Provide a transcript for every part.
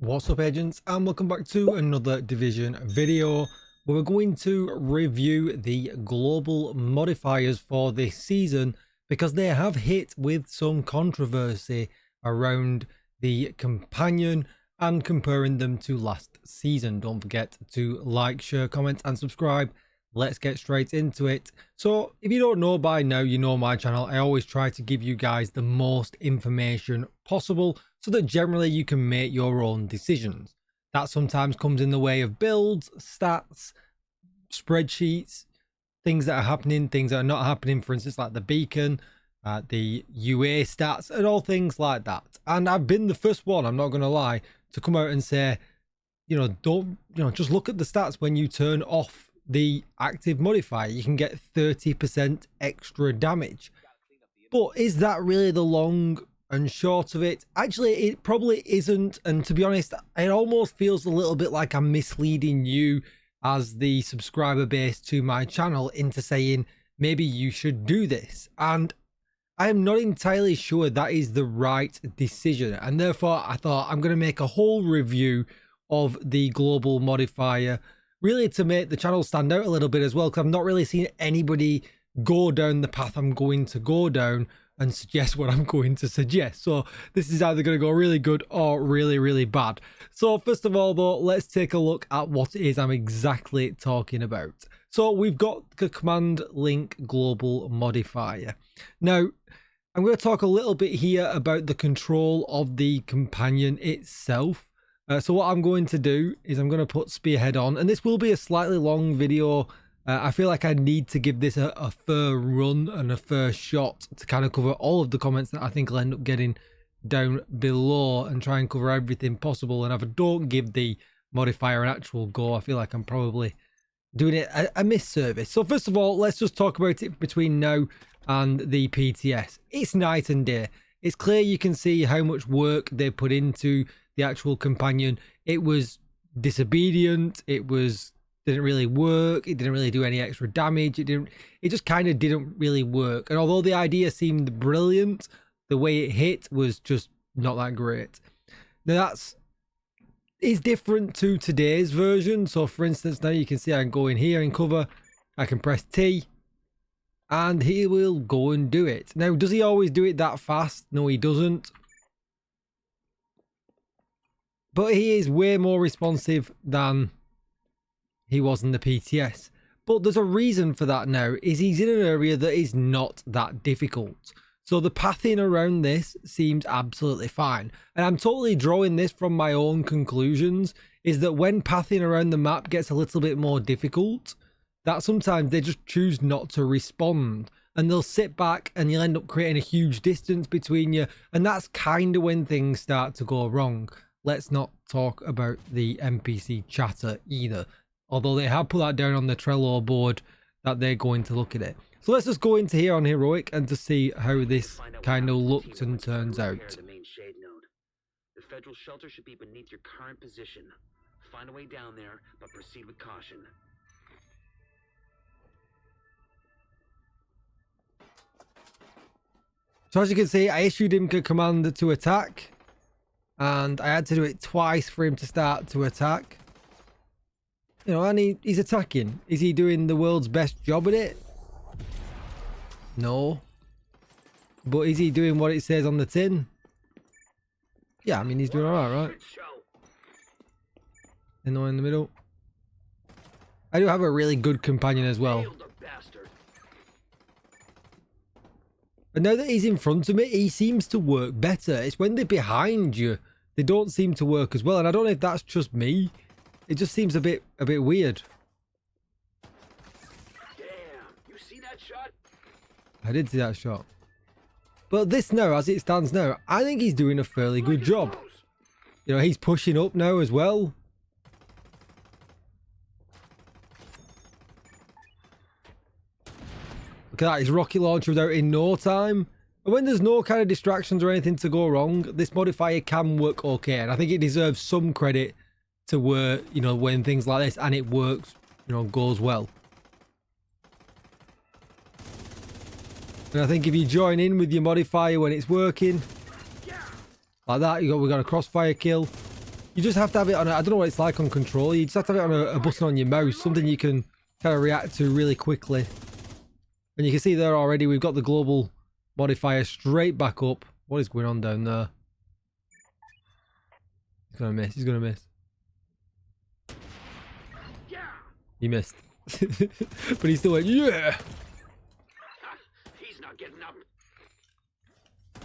What's up, agents, and welcome back to another Division video where we're going to review the global modifiers for this season because they have hit with some controversy around the companion and comparing them to last season. Don't forget to like, share, comment and subscribe. Let's get straight into it. So if you don't know by now, you know my channel. I always try to give you guys the most information possible so that generally you can make your own decisions. That sometimes comes in the way of builds, stats, spreadsheets, things that are happening, things that are not happening, for instance, like the beacon, the UA stats, and all things like that. And I've been the first one, I'm not going to lie, to come out and say, just look at the stats when you turn off the active modifier. You can get 30% extra damage. But is that really the long and short of it? Actually, it probably isn't. And to be honest, it almost feels a little bit like I'm misleading you as the subscriber base to my channel into saying maybe you should do this. And I am not entirely sure that is the right decision. And therefore, I thought I'm going to make a whole review of the global modifier, really to make the channel stand out a little bit as well, because I'm not really seeing anybody go down the path I'm going to go down and suggest what I'm going to suggest. So this is either going to go really good or really, really bad. So first of all, though, let's take a look at what it is I'm exactly talking about. So we've got the command link global modifier. Now, I'm going to talk a little bit here about the control of the companion itself. So what I'm going to do is I'm going to put spearhead on, and this will be a slightly long video. I feel like I need to give this a fair run and a fair shot to kind of cover all of the comments that I think I'll end up getting down below and try and cover everything possible. And if I don't give the modifier an actual go, I feel like I'm probably doing it a misservice. So first of all, let's just talk about it between now and the PTS. It's night and day. It's clear you can see how much work they put into the actual companion. It was disobedient, didn't really work, it didn't really do any extra damage, it just kind of didn't really work. And although the idea seemed brilliant, the way it hit was just not that great. Now is different to today's version. So for instance, now you can see I can go in here in cover, I can press T and he will go and do it. Now, does he always do it that fast? No, he doesn't. But he is way more responsive than he was in the PTS. But there's a reason for that now, is he's in an area that is not that difficult. So the pathing around this seems absolutely fine. And I'm totally drawing this from my own conclusions, is that when pathing around the map gets a little bit more difficult, that sometimes they just choose not to respond. And they'll sit back and you'll end up creating a huge distance between you. And that's kind of when things start to go wrong. Let's not talk about the NPC chatter either. Although they have put that down on the Trello board that they're going to look at it. So let's just go into here on Heroic and to see how this kind of looks and turns out. The federal shelter should be beneath your current position. Find a way down there, but proceed with caution. So as you can see, I issued him a command to attack. And I had to do it twice for him to start to attack. You know, and he's attacking. Is he doing the world's best job at it? No. But is he doing what it says on the tin? Yeah, I mean, he's doing alright, right? And in the middle. I do have a really good companion as well. But now that he's in front of me, he seems to work better. It's when they're behind you, they don't seem to work as well. And I don't know if that's just me. It just seems a bit weird. Damn, you see that shot? I did see that shot. But this now, as it stands now, I think he's doing a fairly good job. You know, he's pushing up now as well. Look at that, his rocket launcher was out in no time. And when there's no kind of distractions or anything to go wrong, this modifier can work okay. And I think it deserves some credit to where, you know, when things like this and it works, you know, goes well. And I think if you join in with your modifier when it's working, like that, we got a crossfire kill. you just have to have it on I don't know what it's like on control. You just have to have it on a button on your mouse, something you can kind of react to really quickly. And you can see there already we've got the global modifier straight back up. What is going on down there? He's gonna miss. He's gonna miss. Yeah. He missed. But he still went, yeah! He's not getting up.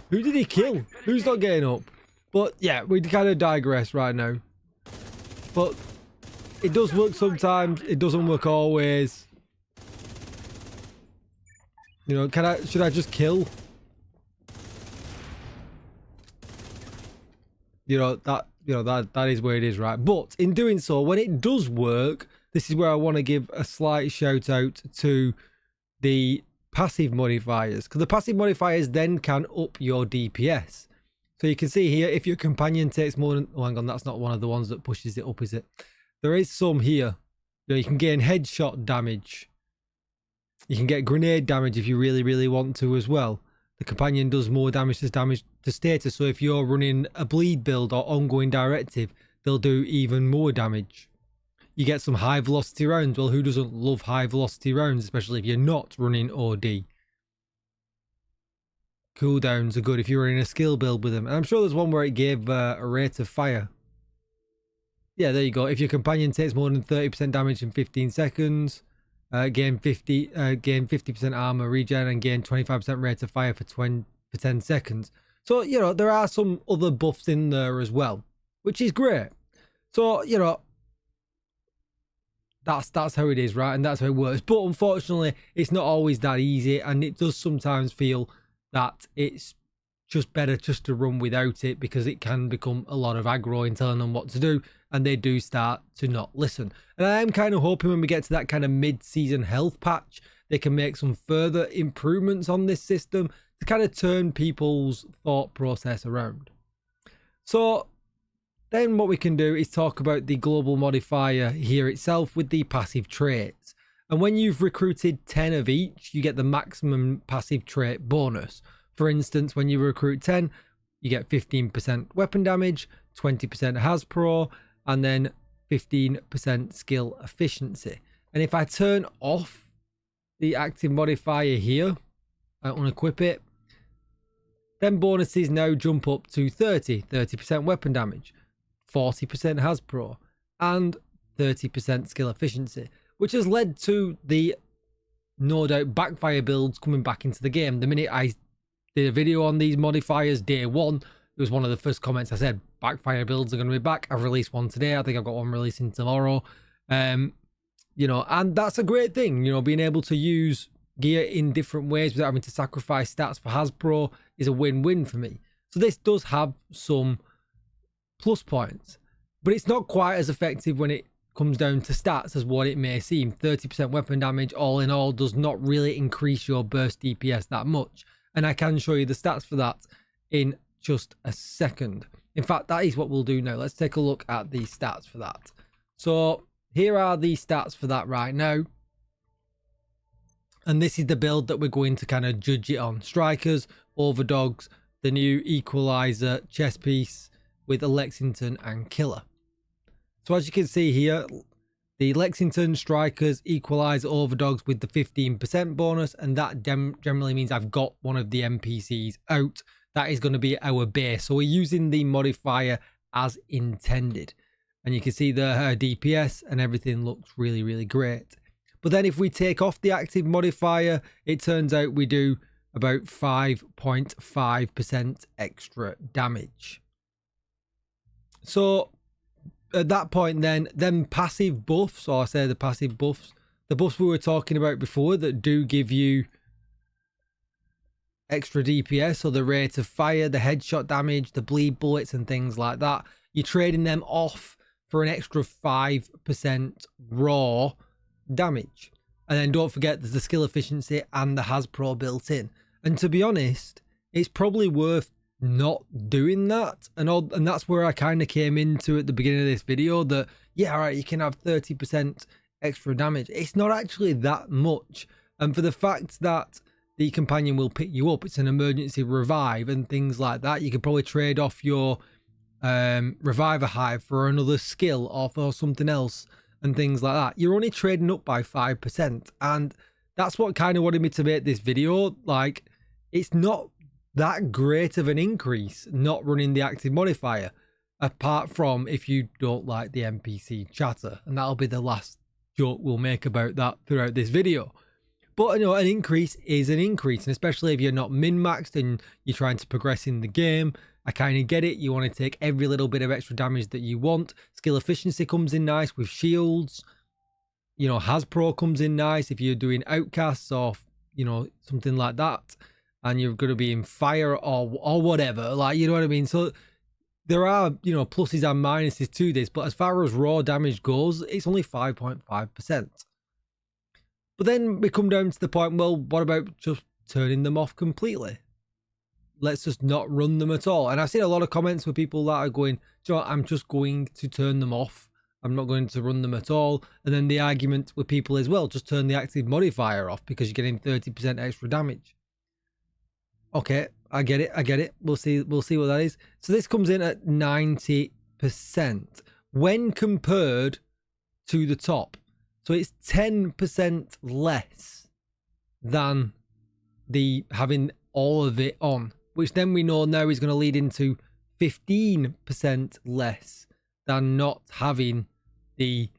Who did he kill? Who's not getting up? But yeah, we kind of digress right now. But it does work sometimes. It doesn't work always. You know, should I just kill? That is where it is, right? But in doing so, when it does work, this is where I want to give a slight shout out to the passive modifiers, because the passive modifiers then can up your DPS. So you can see here, if your companion takes more than, oh hang on, that's not one of the ones that pushes it up, is it? There is some here. You can gain headshot damage. You can get grenade damage if you really want to as well. The companion does more damage to status, so if you're running a bleed build or ongoing directive, they'll do even more damage. You get some high velocity rounds. Well, who doesn't love high velocity rounds, especially if you're not running OD? Cooldowns are good if you're running a skill build with them. And I'm sure there's one where it gave a rate of fire. Yeah, there you go. If your companion takes more than 30% damage in 15 seconds, gain 50% armor regen and gain 25% rate of fire for 10 seconds. So, you know, there are some other buffs in there as well, which is great. So, you know, that's how it is, right? And that's how it works. But unfortunately, it's not always that easy, and it does sometimes feel that it's just better just to run without it, because it can become a lot of aggro in telling them what to do, and they do start to not listen. And I am kind of hoping when we get to that kind of mid-season health patch, they can make some further improvements on this system to kind of turn people's thought process around. So then what we can do is talk about the global modifier here itself with the passive traits. And when you've recruited 10 of each, you get the maximum passive trait bonus. For instance, when you recruit 10, you get 15% weapon damage, 20% Has-Pro, and then 15% skill efficiency. And if I turn off the active modifier here, I unequip it, then bonuses now jump up to 30% weapon damage, 40% Has-Pro, and 30% skill efficiency, which has led to the no doubt backfire builds coming back into the game. The minute I did a video on these modifiers day one, it was one of the first comments I said, backfire builds are going to be back. I've released one today. I think I've got one releasing tomorrow. You know, and that's a great thing, you know, being able to use gear in different ways without having to sacrifice stats for Has-Pro is a win-win for me. So this does have some plus points, but it's not quite as effective when it comes down to stats as what it may seem. 30% weapon damage all in all does not really increase your burst DPS that much, and I can show you the stats for that in just a second. In fact, that is what we'll do now. Let's take a look at the stats for that. So here are the stats for that right now, and this is the build that we're going to kind of judge it on. Strikers, Overdogs, the new Equalizer chest piece with a Lexington and Killer. So as you can see here, the Lexington, Strikers, Equalizer, Overdogs with the 15% bonus, and that generally means I've got one of the NPCs out. That is going to be our base. So we're using the modifier as intended. And you can see the DPS and everything looks really great. But then if we take off the active modifier, it turns out we do about 5.5% extra damage. So at that point then passive buffs, or I say the passive buffs, the buffs we were talking about before that do give you extra DPS, so the rate of fire, the headshot damage, the bleed bullets and things like that, you're trading them off for an extra 5% raw damage. And then don't forget there's the skill efficiency and the Has-Pro built in. And to be honest, it's probably worth not doing that, and that's where I kind of came into at the beginning of this video, that yeah, all right, you can have 30% extra damage. It's not actually that much, and for the fact that the companion will pick you up, it's an emergency revive and things like that, you could probably trade off your Reviver Hive for another skill or for something else and things like that, you're only trading up by 5%. And that's what kind of wanted me to make this video. Like, it's not that great of an increase not running the active modifier, apart from if you don't like the NPC chatter, and that'll be the last joke we'll make about that throughout this video. But you know, an increase is an increase, and especially if you're not min-maxed and you're trying to progress in the game, I kind of get it. You want to take every little bit of extra damage that you want. Skill efficiency comes in nice with shields. You know, Hasbro comes in nice if you're doing outcasts or, you know, something like that, and you're going to be in fire or whatever, like, you know what I mean? So there are, you know, pluses and minuses to this, but as far as raw damage goes, it's only 5.5%. But then we come down to the point, well, what about just turning them off completely? Let's just not run them at all. And I've seen a lot of comments with people that are going, you know, I'm just going to turn them off. I'm not going to run them at all. And then the argument with people as well, just turn the active modifier off because you're getting 30% extra damage. Okay, I get it. I get it. We'll see what that is. So this comes in at 90% when compared to the top. So it's 10% less than the having all of it on, which then we know now is going to lead into 15% less than not having the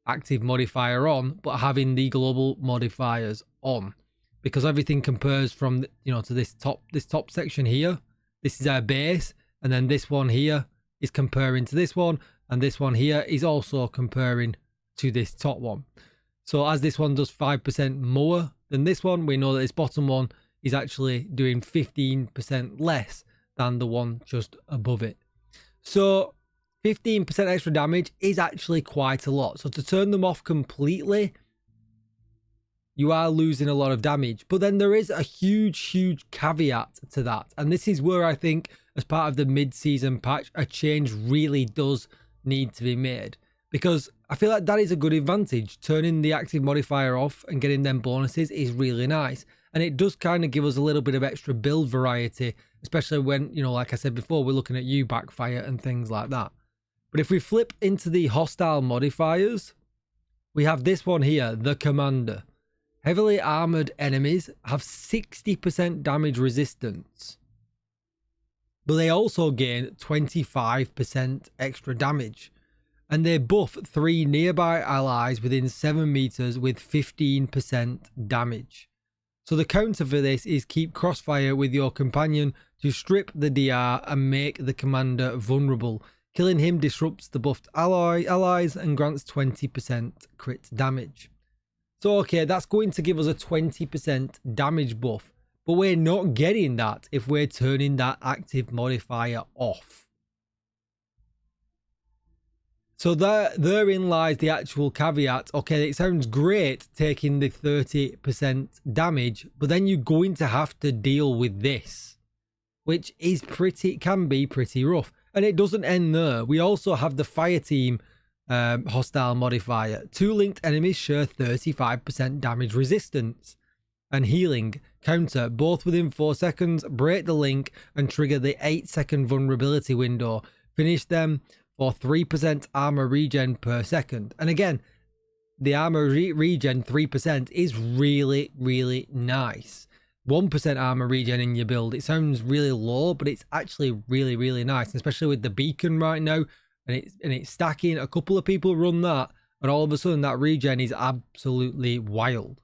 active modifier on, but having the global modifiers on, because everything compares from, you know, to this top section here. This is our base, and then this one here is comparing to this one, and this one here is also comparing to this top one. So as this one does 5% more than this one, we know that this bottom one is actually doing 15% less than the one just above it. So 15% extra damage is actually quite a lot. So to turn them off completely, you are losing a lot of damage. But then there is a huge caveat to that. And this is where I think, as part of the mid-season patch, a change really does need to be made. Because I feel like that is a good advantage. Turning the active modifier off and getting them bonuses is really nice. And it does kind of give us a little bit of extra build variety, especially when, you know, like I said before, we're looking at you backfire and things like that. But if we flip into the hostile modifiers, we have this one here, the Commander. Heavily armored enemies have 60% damage resistance, but they also gain 25% extra damage. And they buff 3 nearby allies within 7 meters with 15% damage. So the counter for this is keep crossfire with your companion to strip the DR and make the commander vulnerable. Killing him disrupts the buffed allies and grants 20% crit damage. So okay, that's going to give us a 20% damage buff, but we're not getting that if we're turning that active modifier off. So therein lies the actual caveat. Okay, it sounds great taking the 30% damage, but then you're going to have to deal with this, which is can be pretty rough. And it doesn't end there. We also have the fire team hostile modifier. 2 linked enemies share 35% damage resistance and healing counter, both within 4 seconds. Break the link and trigger the 8-second vulnerability window. Finish them for 3% armor regen per second. And again, the armor regen 3% is really nice. 1% armor regen in your build. It sounds really low, but it's actually really nice, especially with the beacon right now, and it's stacking. A couple of people run that, and all of a sudden that regen is absolutely wild.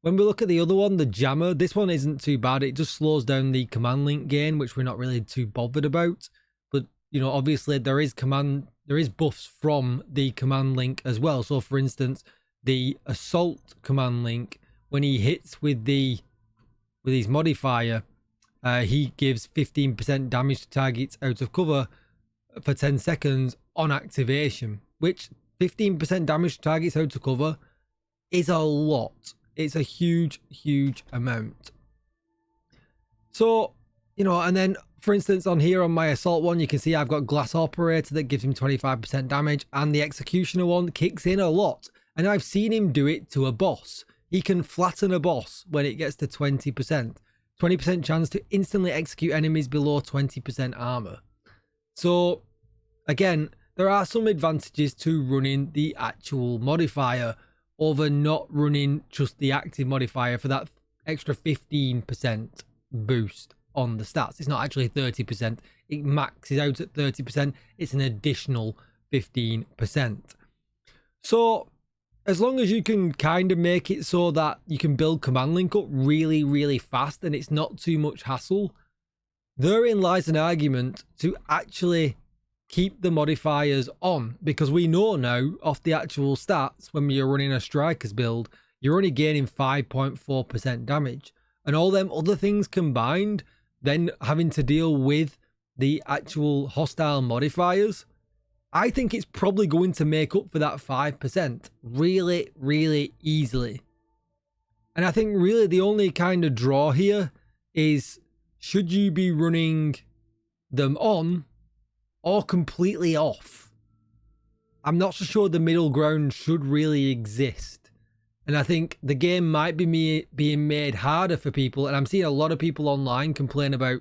When we look at the other one, the jammer, this one isn't too bad. It just slows down the command link gain, which we're not really too bothered about. But you know, obviously there is buffs from the command link as well. So for instance, the assault command link, when he hits with his modifier, he gives 15% damage to targets out of cover for 10 seconds on activation, which 15% damage to targets out of cover is a lot. It's a huge amount. So, you know, and then for instance on here on my assault one, you can see I've got glass operator that gives him 25% damage, and the executioner one kicks in a lot, and I've seen him do it to a boss. He can flatten a boss when it gets to 20%. 20% chance to instantly execute enemies below 20% armor. So again, there are some advantages to running the actual modifier over not running just the active modifier for that extra 15% boost on the stats. It's not actually 30%. It maxes out at 30%. It's an additional 15%. So as long as you can kind of make it so that you can build command link up really, really fast and it's not too much hassle, therein lies an argument to actually keep the modifiers on, because we know now off the actual stats when you're running a strikers build, you're only gaining 5.4% damage, and all them other things combined, then having to deal with the actual hostile modifiers, I think it's probably going to make up for that 5% really, really easily. And I think really the only kind of draw here is, should you be running them on or completely off? I'm not so sure the middle ground should really exist. And I think the game might be being made harder for people. And I'm seeing a lot of people online complain about,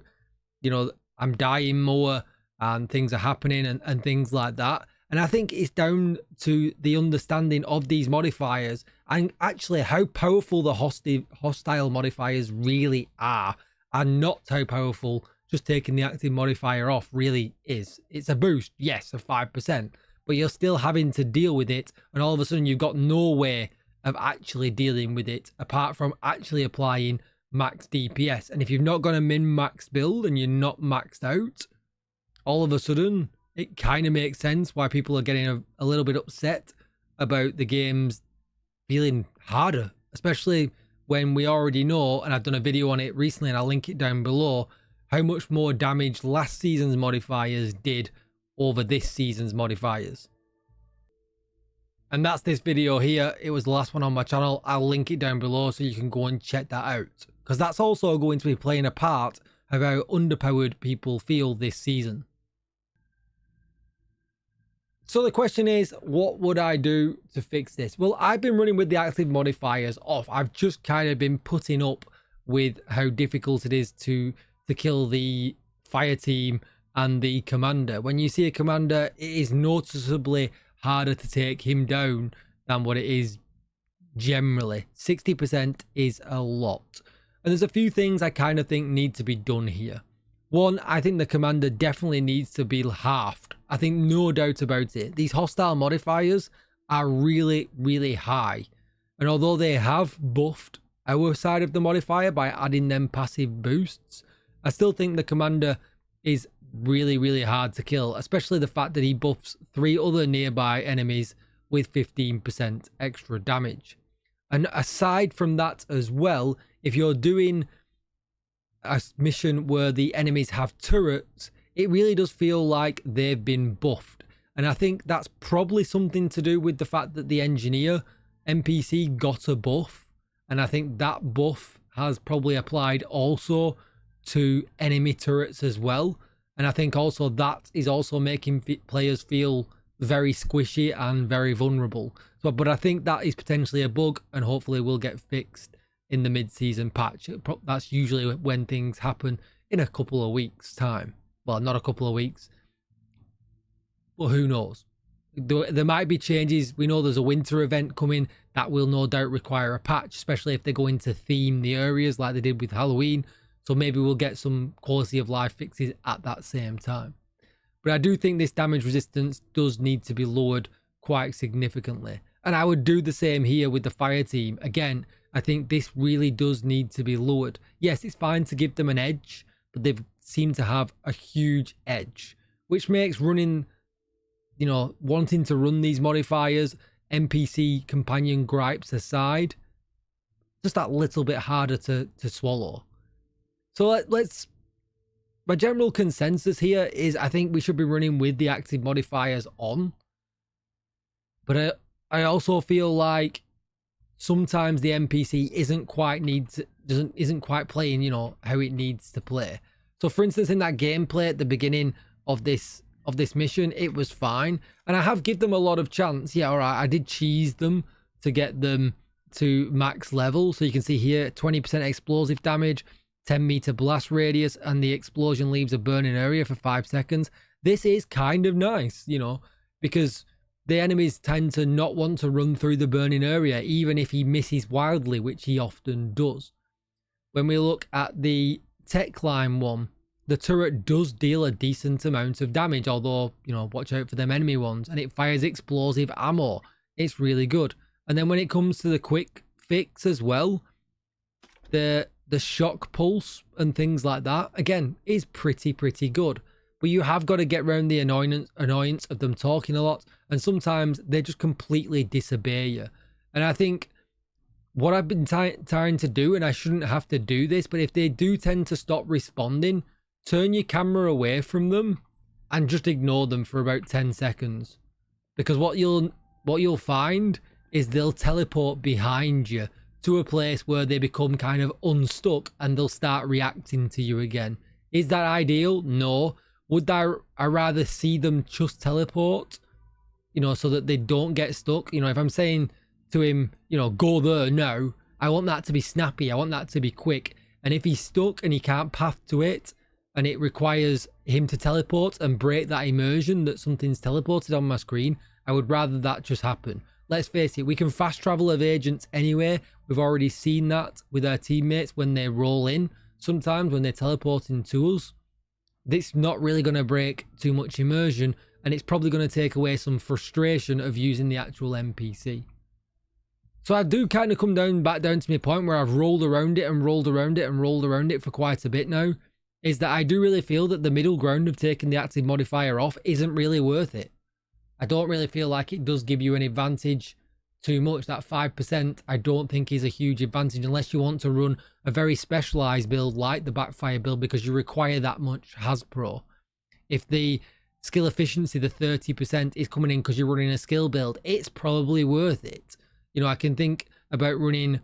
you know, I'm dying more and things are happening and things like that. And I think it's down to the understanding of these modifiers and actually how powerful the hostile modifiers really are, and not how powerful just taking the active modifier off really is. It's a boost, yes, of 5%, but you're still having to deal with it, and all of a sudden you've got no way of actually dealing with it apart from actually applying max DPS. And if you've not got a min-max build and you're not maxed out, all of a sudden it kind of makes sense why people are getting a little bit upset about the games feeling harder, especially when we already know, and I've done a video on it recently and I'll link it down below, how much more damage last season's modifiers did over this season's modifiers. And that's this video here. It was the last one on my channel. I'll link it down below so you can go and check that out, because that's also going to be playing a part of how underpowered people feel this season. So the question is, what would I do to fix this? Well, I've been running with the active modifiers off. I've just kind of been putting up with how difficult it is to kill the fire team and the commander. When you see a commander, it is noticeably harder to take him down than what it is generally. 60% is a lot. And there's a few things I kind of think need to be done here. One, I think the commander definitely needs to be halved. I think no doubt about it. These hostile modifiers are really, really high. And although they have buffed our side of the modifier by adding them passive boosts, I still think the commander is really, really hard to kill, especially the fact that he buffs 3 other nearby enemies with 15% extra damage. And aside from that as well, if you're doing a mission where the enemies have turrets, it really does feel like they've been buffed. And I think that's probably something to do with the fact that the engineer NPC got a buff, and I think that buff has probably applied also to enemy turrets as well. And I think also that is also making players feel very squishy and very vulnerable. So, but I think that is potentially a bug, and hopefully will get fixed in the mid-season patch. That's usually when things happen in a couple of weeks' time. Well, not a couple of weeks, but who knows? There might be changes. We know there's a winter event coming that will no doubt require a patch, especially if they're going to theme the areas like they did with Halloween. So maybe we'll get some quality of life fixes at that same time. But I do think this damage resistance does need to be lowered quite significantly. And I would do the same here with the fire team. Again, I think this really does need to be lowered. Yes, it's fine to give them an edge, but they seem to have a huge edge, which makes running, you know, wanting to run these modifiers, NPC companion gripes aside, just that little bit harder to swallow. So let's, my general consensus here is I think we should be running with the active modifiers on. But I also feel like sometimes the NPC isn't quite playing, you know, how it needs to play. So for instance, in that gameplay at the beginning of this mission, it was fine, and I have given them a lot of chance. Yeah, all right, I did cheese them to get them to max level. So you can see here 20% explosive damage, 10-meter blast radius, and the explosion leaves a burning area for 5 seconds. this is kind of nice, because the enemies tend to not want to run through the burning area, even if he misses wildly, which he often does. When we look at the tech climb one, the turret does deal a decent amount of damage, although, watch out for them enemy ones, and it fires explosive ammo. It's really good. And then when it comes to the quick fix as well, the shock pulse and things like that, again, is pretty good. But you have got to get around the annoyance of them talking a lot, and sometimes they just completely disobey you. And I think what I've been trying to do, and I shouldn't have to do this, but if they do tend to stop responding, turn your camera away from them and just ignore them for about 10 seconds. Because what you'll find is they'll teleport behind you to a place where they become kind of unstuck and they'll start reacting to you again. Is that ideal? No. Would I rather see them just teleport, so that they don't get stuck? If I'm saying to him, go there now, I want that to be snappy. I want that to be quick. And if he's stuck and he can't path to it, and it requires him to teleport and break that immersion that something's teleported on my screen, I would rather that just happen. Let's face it, we can fast travel of agents anyway. We've already seen that with our teammates when they roll in, sometimes when they're teleporting to us. It's not really going to break too much immersion, and it's probably going to take away some frustration of using the actual NPC. So I do kind of come back down to my point where I've rolled around it and rolled around it and rolled around it for quite a bit now, is that I do really feel that the middle ground of taking the active modifier off isn't really worth it. I don't really feel like it does give you an advantage too much. That 5% I don't think is a huge advantage unless you want to run a very specialized build like the backfire build, because you require that much Hasbro. If the skill efficiency, the 30%, is coming in because you're running a skill build, it's probably worth it. I can think about running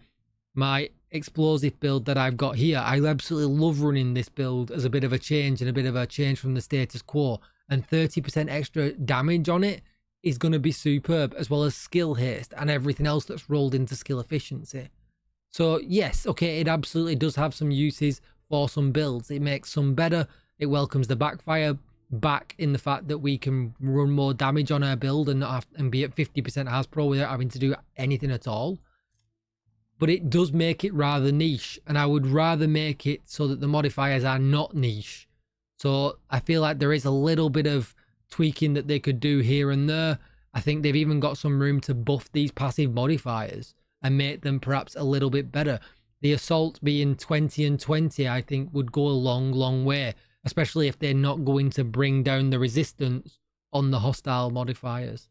my explosive build that I've got here. I absolutely love running this build as a bit of a change and a bit of a change from the status quo, and 30% extra damage on it is going to be superb, as well as skill haste and everything else that's rolled into skill efficiency. So yes, okay, it absolutely does have some uses for some builds. It makes some better. It welcomes the backfire back in the fact that we can run more damage on our build and not have, and be at 50% Hasbro without having to do anything at all. But it does make it rather niche, and I would rather make it so that the modifiers are not niche. So I feel like there is a little bit of tweaking that they could do here and there. I think they've even got some room to buff these passive modifiers and make them perhaps a little bit better. The assault being 20 and 20, I think, would go a long way, especially if they're not going to bring down the resistance on the hostile modifiers.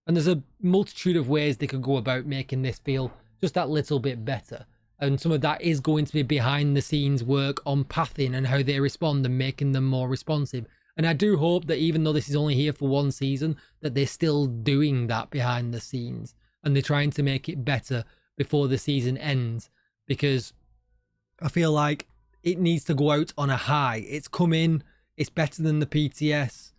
And there's a multitude of ways they could go about making this feel just that little bit better. And some of that is going to be behind the scenes work on pathing and how they respond and making them more responsive. And I do hope that even though this is only here for one season, that they're still doing that behind the scenes and they're trying to make it better before the season ends, because I feel like it needs to go out on a high. It's come in, it's better than the PTS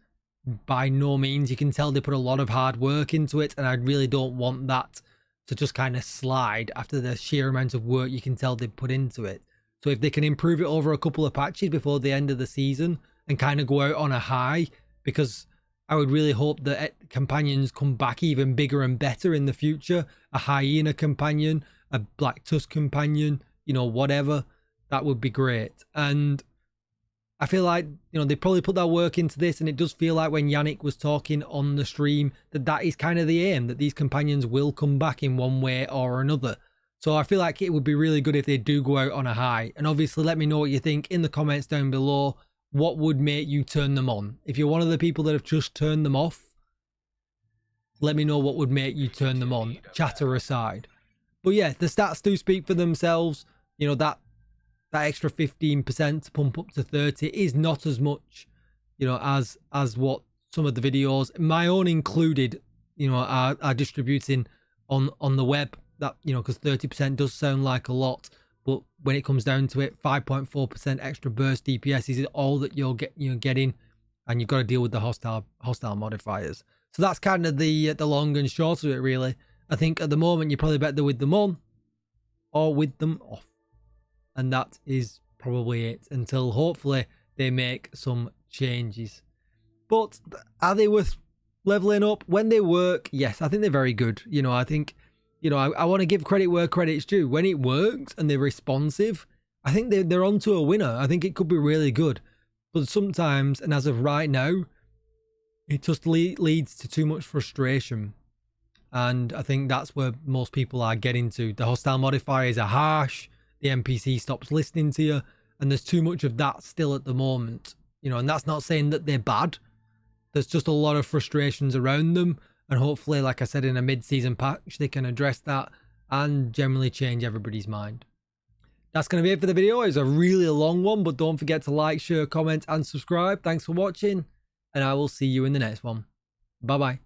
by no means. You can tell they put a lot of hard work into it, and I really don't want that to just kind of slide after the sheer amount of work you can tell they put into it. So if they can improve it over a couple of patches before the end of the season and kind of go out on a high, because I would really hope that companions come back even bigger and better in the future. A hyena companion, a black tusk companion, whatever, that would be great. And I feel like, they probably put that work into this, and it does feel like when Yannick was talking on the stream that is kind of the aim, that these companions will come back in one way or another. So I feel like it would be really good if they do go out on a high. And obviously let me know what you think in the comments down below. What would make you turn them on? If you're one of the people that have just turned them off, let me know what would make you turn them on, chatter aside. But yeah, the stats do speak for themselves. That extra 15% to pump up to 30 is not as much, as what some of the videos, my own included, are distributing on the web. That, because 30% does sound like a lot, but when it comes down to it, 5.4% extra burst DPS is all that you're getting, and you've got to deal with the hostile modifiers. So that's kind of the long and short of it, really. I think at the moment you're probably better with them on or with them off, and that is probably it until hopefully they make some changes. But are they worth leveling up? When they work, yes, I think they're very good. You know, I think, you know, I want to give credit where credit's due. When it works and they're responsive, I think they're onto a winner. I think it could be really good. But sometimes, and as of right now, it just leads to too much frustration. And I think that's where most people are getting to. The hostile modifiers are harsh. The NPC stops listening to you. And there's too much of that still at the moment. You know, and that's not saying that they're bad. There's just a lot of frustrations around them. And hopefully, like I said, in a mid-season patch, they can address that and generally change everybody's mind. That's going to be it for the video. It's a really long one, but don't forget to like, share, comment, and subscribe. Thanks for watching, and I will see you in the next one. Bye-bye.